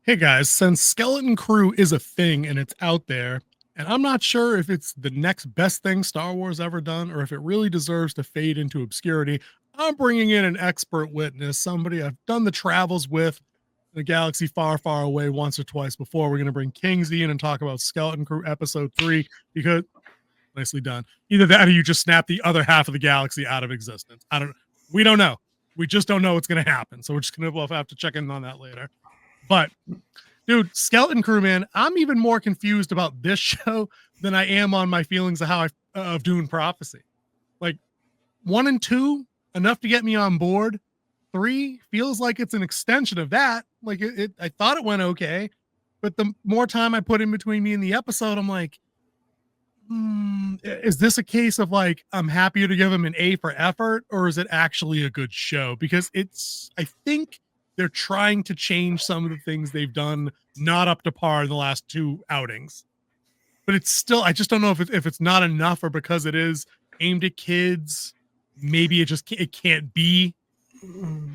Hey guys, since Skeleton Crew is a thing and it's out there, and I'm not sure if it's the next best thing Star Wars ever done or if it really deserves to fade into obscurity, I'm bringing in an expert witness, somebody I've done the travels with in a galaxy far, far away once or twice before. We're going to bring Kingsley in and talk about Skeleton Crew Episode 3 because nicely done. Either that or you just snap the other half of the galaxy out of existence. We don't know. We just don't know what's going to happen. So we're just going to have to check in on that later. But dude, Skeleton Crew, man, I'm even more confused about this show than I am on my feelings of of Dune Prophecy. Like 1 and 2, enough to get me on board. 3 feels like it's an extension of that. Like I thought it went okay, but the more time I put in between me and the episode, I'm like, is this a case of like I'm happier to give him an A for effort, or is it actually a good show? Because I think they're trying to change some of the things they've done not up to par in the last 2 outings. But it's still, I just don't know if it's not enough or because it is aimed at kids, maybe it can't be.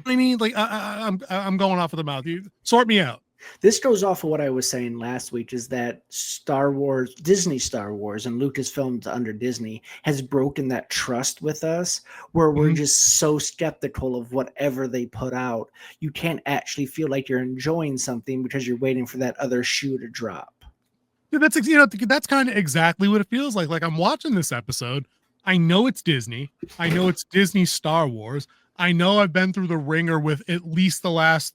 I mean, like I'm going off of the mouth. You sort me out. This goes off of what I was saying last week, is that Star Wars, Disney Star Wars, and Lucasfilms under Disney has broken that trust with us, where we're just so skeptical of whatever they put out. You can't actually feel like you're enjoying something because you're waiting for that other shoe to drop. Yeah, that's kind of exactly what it feels like. Like I'm watching this episode. I know it's Disney. I know it's Disney Star Wars. I know I've been through the ringer with at least the last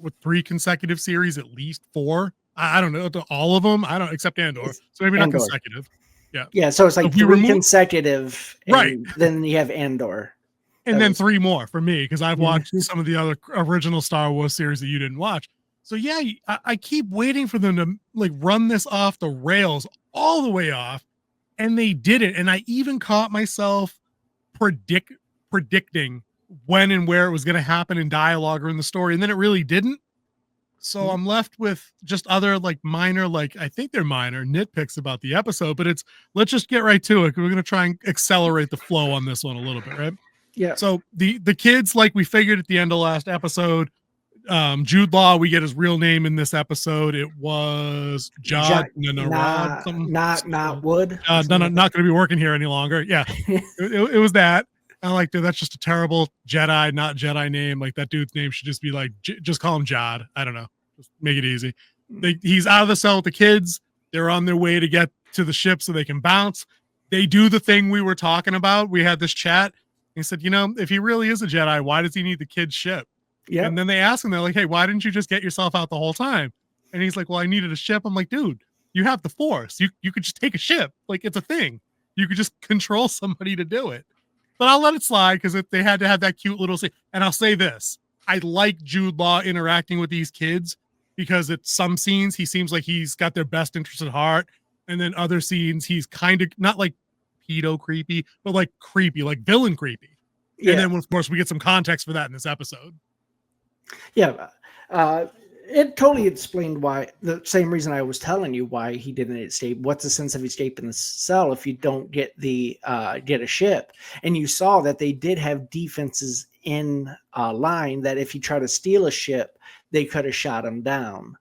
with 3 consecutive series, at least 4. I don't know, all of them. I don't, except Andor. So maybe not consecutive. Yeah. Yeah. So it's like 3 consecutive, right? Then you have Andor, and then 3 more for me because I've watched some of the other original Star Wars series that you didn't watch. So yeah, I keep waiting for them to like run this off the rails all the way off, and they did it. And I even caught myself predicting when and where it was going to happen in dialogue or in the story, and then it really didn't. So I'm left with just other like minor, like I think they're minor nitpicks about the episode, but let's just get right to it. We're going to try and accelerate the flow on this one a little bit, right? Yeah. So the kids, like we figured at the end of last episode, Jude Law, we get his real name in this episode. It was Jod Nanarad, something. Not Wood. Not going to be working here any longer. Yeah, it was that. I like, dude, that's just a terrible Jedi, not Jedi name. Like that dude's name should just be like, just call him Jod. I don't know. Just make it easy. He's out of the cell with the kids. They're on their way to get to the ship so they can bounce. They do the thing we were talking about. We had this chat. He said, if he really is a Jedi, why does he need the kid's ship? Yeah. And then they ask him, they're like, hey, why didn't you just get yourself out the whole time? And he's like, well, I needed a ship. I'm like, dude, you have the Force. You could just take a ship. Like, it's a thing. You could just control somebody to do it. But I'll let it slide because they had to have that cute little scene. And I'll say this. I like Jude Law interacting with these kids because at some scenes, he seems like he's got their best interest at heart. And then other scenes, he's kind of not like pedo creepy, but like creepy, like villain creepy. Yeah. And then, of course, we get some context for that in this episode. Yeah. It totally explained why, the same reason I was telling you why he didn't escape. What's the sense of escape in the cell if you don't get get a ship? And you saw that they did have defenses in line that if you try to steal a ship, they could have shot him down.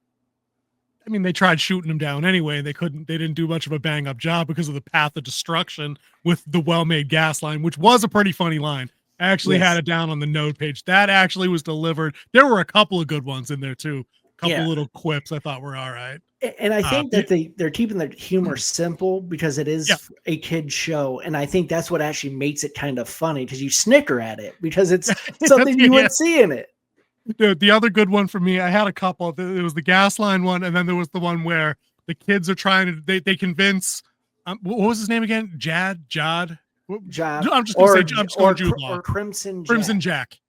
I mean, they tried shooting him down anyway. They didn't do much of a bang up job because of the path of destruction with the well-made gas line, which was a pretty funny line. I actually had it down on the note page. That actually was delivered. There were a couple of good ones in there too. Couple little quips I thought were all right. And I think that they're keeping the humor simple because it is a kid's show. And I think that's what actually makes it kind of funny because you snicker at it because it's something you wouldn't see in it. Dude, the other good one for me, I had a couple. It was the gas line one, and then there was the one where the kids are trying to they convince what was his name again? Jod. I'm just going to say Jude Law. Or Crimson Jack.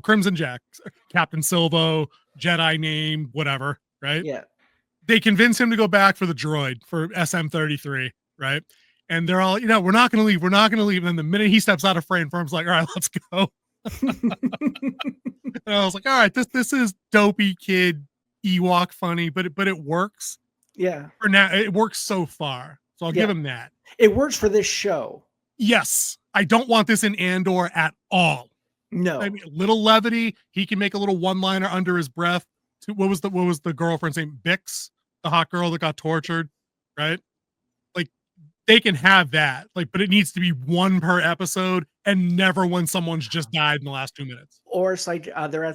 Crimson Jack. Captain Silvo, Jedi name, whatever, right? Yeah. They convince him to go back for the droid for SM-33, right? And they're all, we're not going to leave. We're not going to leave. And then the minute he steps out of frame, Firm's like, all right, let's go. And I was like, all right, this is dopey kid Ewok funny, but it works. Yeah. For now, it works so far. So I'll give him that. It works for this show. Yes. I don't want this in Andor at all. No. I mean, a little levity. He can make a little one-liner under his breath. what was the girlfriend's name? Bix, the hot girl that got tortured, right? Like they can have that, like, but it needs to be one per episode and never when someone's just died in the last 2 minutes. Or it's like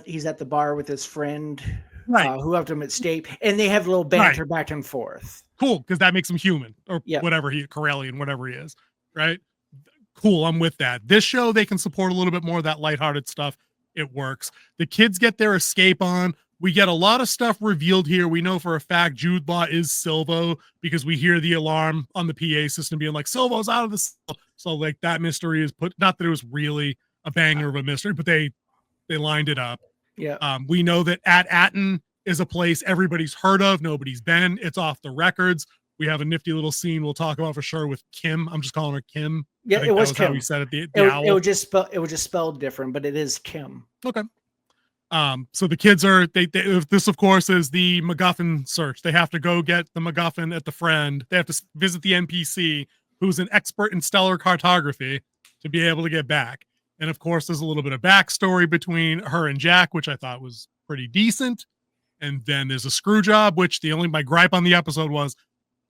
he's at the bar with his friend Right. who helped him escape, and they have a little banter back and forth. Cool, because that makes him human or whatever Corellian, whatever he is, right? Cool, I'm with that. This show, they can support a little bit more of that lighthearted stuff. It works. The kids get their escape on. We get a lot of stuff revealed here. We know for a fact Jude Law is Silvo because we hear the alarm on the PA system being like, Silvo's out of the cell. So like that mystery is put, not that it was really a banger of a mystery, but they lined it up. Yeah. We know that at Atten is a place everybody's heard of. Nobody's been. It's off the records. We have a nifty little scene we'll talk about for sure with Kim. I'm just calling her Kim. Yeah, it was Kim. How we said it. It was just spelled different, but it is Kim. Okay. So the kids are this of course is the MacGuffin search. They have to go get the MacGuffin at the friend. They have to visit the NPC who's an expert in stellar cartography to be able to get back. And of course, there's a little bit of backstory between her and Jack, which I thought was pretty decent. And then there's a screw job, which my gripe on the episode was,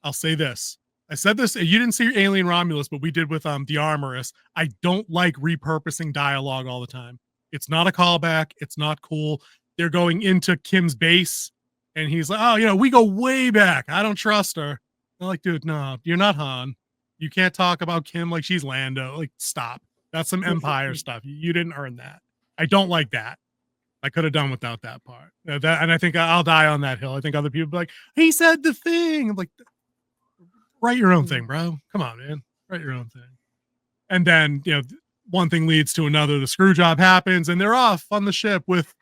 I'll say this. I said this, you didn't see Alien Romulus, but we did with the Armorous. I don't like repurposing dialogue all the time. It's not a callback. It's not cool. They're going into Kim's base, and he's like, oh, we go way back. I don't trust her. I'm like, dude, no, you're not Han. You can't talk about Kim like she's Lando. Like, stop. That's some Empire stuff. You didn't earn that. I don't like that. I could have done without that part. And I think I'll die on that hill. I think other people be like, he said the thing. I'm like, write your own thing, bro. Come on, man. Write your own thing. And then, one thing leads to another. The screw job happens, and they're off on the ship with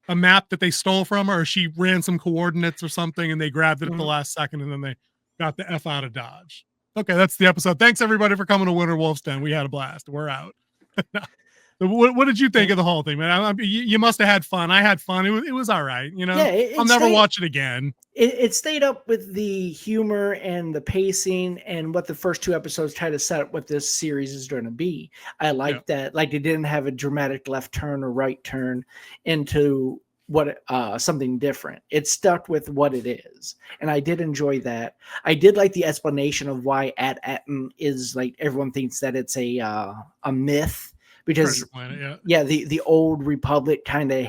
a map that they stole from her. Or she ran some coordinates or something, and they grabbed it at the last second, and then they got the F out of Dodge. Okay, that's the episode. Thanks, everybody, for coming to Winter Wolf's Den. We had a blast. We're out. What did you think of the whole thing, man? You must have had fun. I had fun. It was all right. I'll never watch it again. It stayed up with the humor and the pacing and what the first 2 episodes try to set up what this series is going to be. I like that. Like, they didn't have a dramatic left turn or right turn into something different. It stuck with what it is, and I did enjoy that. I did like the explanation of why Atten is, like, everyone thinks that it's a myth. Because planet, the old Republic kind of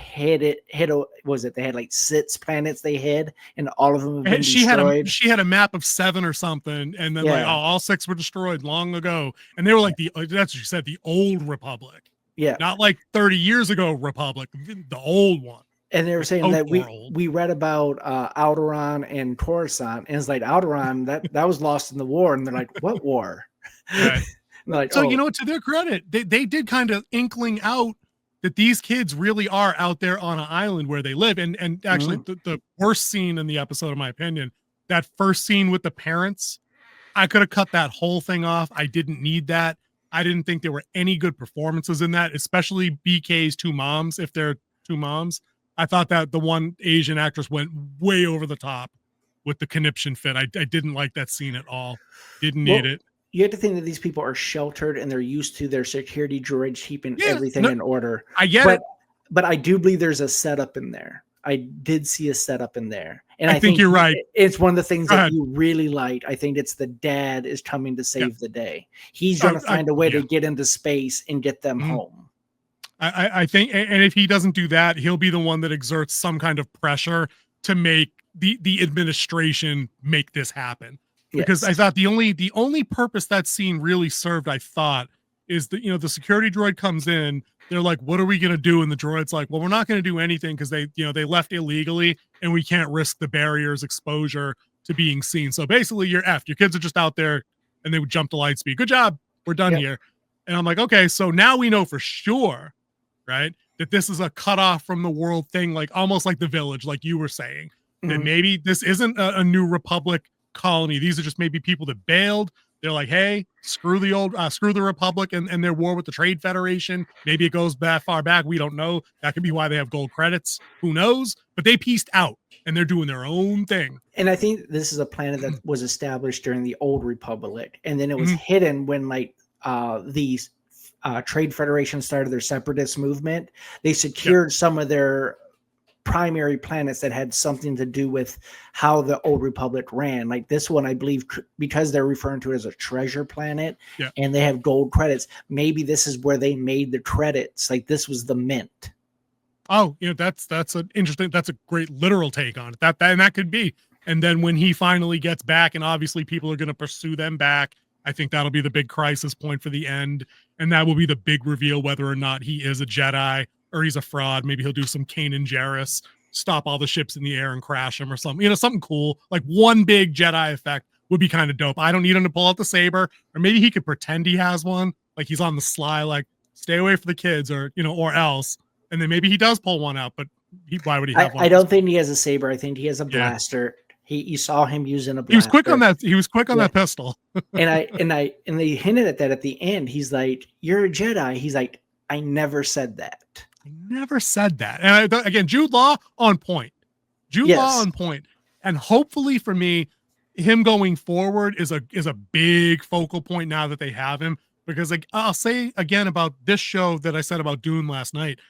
was it? They had like 6 planets they hid, and all of them have been destroyed. She had a map of 7 or something, and then all 6 were destroyed long ago. And they were like that's what you said, the old Republic. Yeah, not like 30 years ago Republic, the old one. And they were saying that we read about Alderaan and Coruscant, and it's like Alderaan that was lost in the war, and they're like, what war? Right. Like, so, to their credit, they did kind of inkling out that these kids really are out there on an island where they live. And actually, the worst scene in the episode, in my opinion, that first scene with the parents, I could have cut that whole thing off. I didn't need that. I didn't think there were any good performances in that, especially BK's 2 moms, if they're 2 moms. I thought that the one Asian actress went way over the top with the conniption fit. I didn't like that scene at all. Didn't need it. You have to think that these people are sheltered and they're used to their security droids keeping everything in order. I get it. But I do believe there's a setup in there. I did see a setup in there. And I think you're right. It's one of the things that you really liked. I think it's the dad is coming to save the day. He's going to find a way to get into space and get them home. I think, and if he doesn't do that, he'll be the one that exerts some kind of pressure to make the administration make this happen. Because I thought the only purpose that scene really served, I thought, is that, the security droid comes in. They're like, what are we going to do? And the droid's like, well, we're not going to do anything because they left illegally and we can't risk the barrier's exposure to being seen. So basically you're effed. Your kids are just out there and they would jump to light speed. Good job. We're done here. And I'm like, okay, so now we know for sure, right, that this is a cutoff from the world thing, like almost like the Village, like you were saying, that maybe this isn't a new Republic colony. These are just maybe people that bailed. They're like, hey, screw the Republic and their war with the Trade Federation. Maybe it goes that far back. We don't know. That could be why they have gold credits. Who knows? But they pieced out and they're doing their own thing. And I think this is a planet that was established during the old Republic. And then it was hidden when the Trade Federation started their separatist movement. They secured some of their primary planets that had something to do with how the Old Republic ran. Like this one, I believe, because they're referring to it as a treasure planet, and they have gold credits. Maybe this is where they made the credits. Like this was the mint. Oh, that's an interesting. That's a great literal take on it. That could be. And then when he finally gets back, and obviously people are going to pursue them back, I think that'll be the big crisis point for the end, and that will be the big reveal whether or not he is a Jedi or he's a fraud. Maybe he'll do some Kanan Jarrus, stop all the ships in the air and crash them or something. Something cool. Like one big Jedi effect would be kind of dope. I don't need him to pull out the saber, or maybe he could pretend he has one, like he's on the sly, like stay away from the kids, or or else. And then maybe he does pull one out, but why would he have one? I don't think he has a saber. I think he has a blaster. You saw him using a blaster. He was quick on that. He was quick on that pistol. and they hinted at that at the end. He's like, "You're a Jedi." He's like, "I never said that." I never said that. And again, Jude Law on point. Law on point. And hopefully for me, him going forward is a big focal point now that they have him. Because like I'll say again about this show that I said about Dune last night.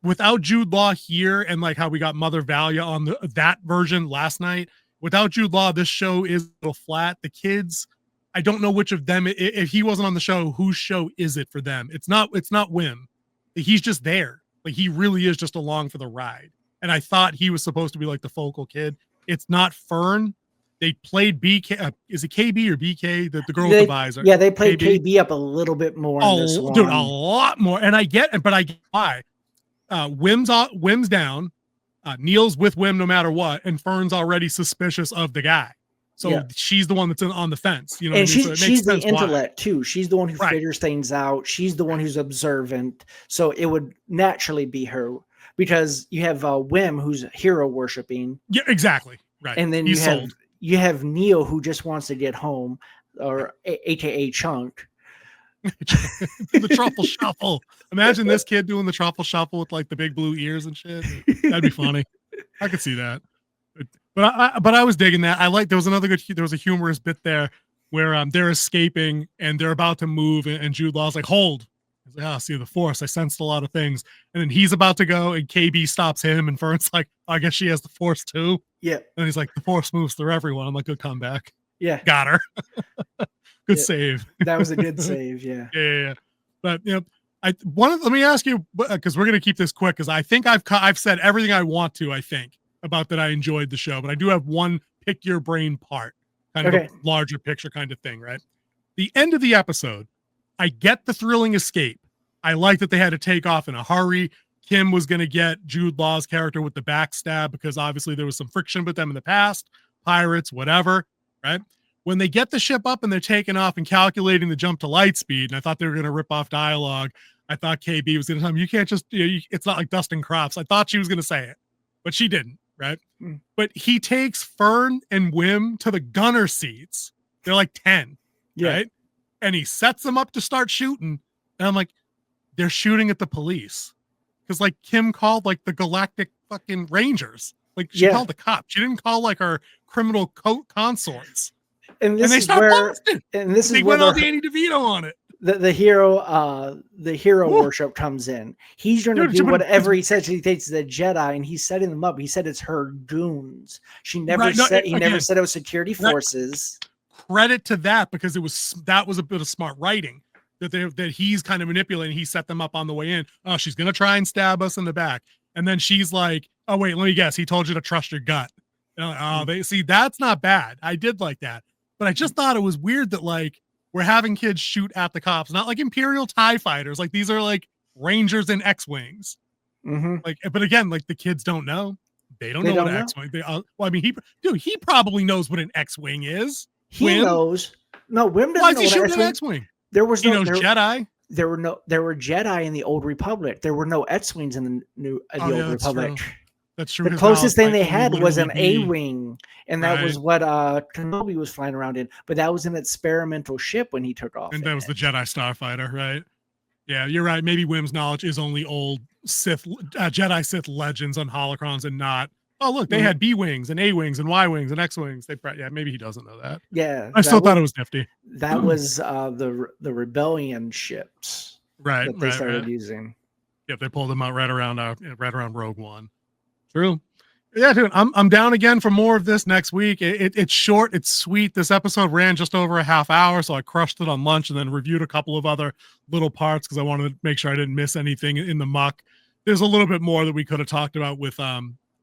Without Jude Law here, and like how we got Mother Valia on that version last night, without Jude Law, this show is a little flat. The kids, I don't know which of them, if he wasn't on the show, whose show is it for them? It's not Wim. He's just there. Like he really is just along for the ride. And I thought he was supposed to be like the focal kid. It's not Fern. They played BK. Is it KB or BK? The girl with the visor. Yeah, they played KB up a little bit more. Oh, dude, a lot more. And I get why. Wim's down. Neil's with Wim no matter what, and Fern's already suspicious of the guy. So she's the one that's on the fence. And she's the intellect too. She's the one who figures things out. She's the one who's observant. So it would naturally be her, because you have Wim who's hero worshiping. Yeah, exactly. Right. And then you have Neil who just wants to get home, or AKA Chunk. The truffle shuffle. Imagine this kid doing the truffle shuffle with like the big blue ears and shit. That'd be funny. I could see that. But I was digging that. There was a humorous bit there where they're escaping and they're about to move, and Jude Law's like, hold. He's like, see the Force. I sensed a lot of things. And then he's about to go, and KB stops him, and Fern's like, I guess she has the Force too. Yeah. And he's like, the Force moves through everyone. I'm like, good comeback. Yeah. Got her. Good save. That was a good save. Yeah. Yeah. But let me ask you, because we're gonna keep this quick, because I think I've said everything I want to. I think about that I enjoyed the show, but I do have one pick your brain part, kind of a larger picture kind of thing. Right. The end of the episode, I get the thrilling escape. I like that they had to take off in a hurry. Kim was gonna get Jude Law's character with the backstab because obviously there was some friction with them in the past, pirates, whatever. Right. When they get the ship up and they're taking off and calculating the jump to light speed, and I thought they were going to rip off dialogue. I thought KB was going to tell me, you can't just, it's not like dusting crops. I thought she was going to say it, but she didn't, right? But he takes Fern and Wim to the gunner seats. They're like 10, right? And he sets them up to start shooting. And I'm like, they're shooting at the police. Because like Kim called like the galactic fucking rangers. Like she called the cops. She didn't call like our criminal consorts. And this is they went all Danny DeVito on it. The hero worship comes in. He's going to do whatever he says. He takes the Jedi and he's setting them up. He said it's her goons. He never said it was security forces. Credit to that, because that was a bit of smart writing that he's kind of manipulating. He set them up on the way in. Oh, she's going to try and stab us in the back. And then she's like, oh wait, let me guess. He told you to trust your gut. And like, that's not bad. I did like that. But I just thought it was weird that like we're having kids shoot at the cops, not like Imperial TIE fighters. Like these are like Rangers and X-Wings. Like, but again, like the kids don't know. They don't know what an X-Wing. Well, I mean, he probably knows what an X-Wing is. He knows. No, Wim doesn't. Why is he shooting an X-Wing? There was no Jedi. There were Jedi in the Old Republic. There were no X-Wings in the Old Republic. That's true. The closest thing they had was an A-wing, and that was what Kenobi was flying around in. But that was an experimental ship when he took off. And that was the Jedi Starfighter, right? Yeah, you're right. Maybe Wim's knowledge is only old Jedi Sith legends on holocrons, and not. Oh, look, they had B-wings and A-wings and Y-wings and X-wings. Maybe he doesn't know that. Yeah, I still thought it was nifty. That was the rebellion ships, that they started using. Yep, they pulled them out right around Rogue One. True. Yeah, dude, I'm down again for more of this next week. It's short, it's sweet. This episode ran just over a half hour, so I crushed it on lunch and then reviewed a couple of other little parts because I wanted to make sure I didn't miss anything in the muck. There's a little bit more that we could have talked about with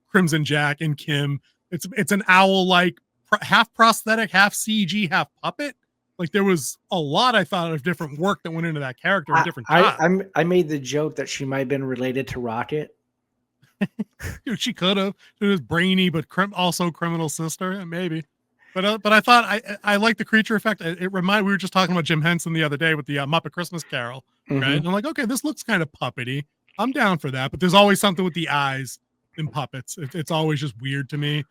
Crimson Jack and Kim. It's an owl like half prosthetic, half CG, half puppet. Like there was a lot I thought of different work that went into that character in different times. I made the joke that she might have been related to Rocket. Dude, she could have. She was brainy, but also criminal sister, maybe. But I thought I like the creature effect. It reminded. We were just talking about Jim Henson the other day with the Muppet Christmas Carol, right? And I'm like, okay, this looks kind of puppety. I'm down for that. But there's always something with the eyes in puppets. It's always just weird to me.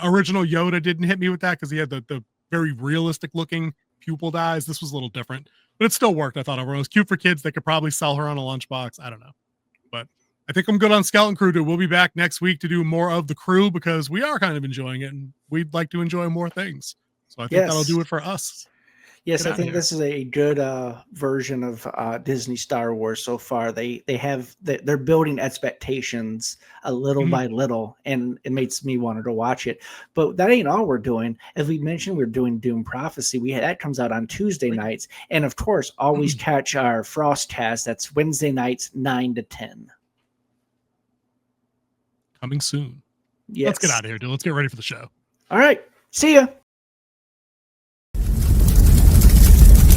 Original Yoda didn't hit me with that because he had the very realistic looking pupiled eyes. This was a little different, but it still worked. I thought it was cute for kids. They could probably sell her on a lunchbox. I don't know, but I think I'm good on Skeleton Crew. We'll be back next week to do more of the crew because we are kind of enjoying it and we'd like to enjoy more things. So I think that'll do it for us. Yes, I think this is a good version of Disney Star Wars so far. They're building expectations a little by little, and it makes me want to watch it. But that ain't all we're doing. As we mentioned, we're doing Doom Prophecy. That comes out on Tuesday nights, and of course, always catch our Frostcast. That's Wednesday nights, 9 to 10. Coming soon. Yes. Let's get out of here, dude. Let's get ready for the show. All right. See ya.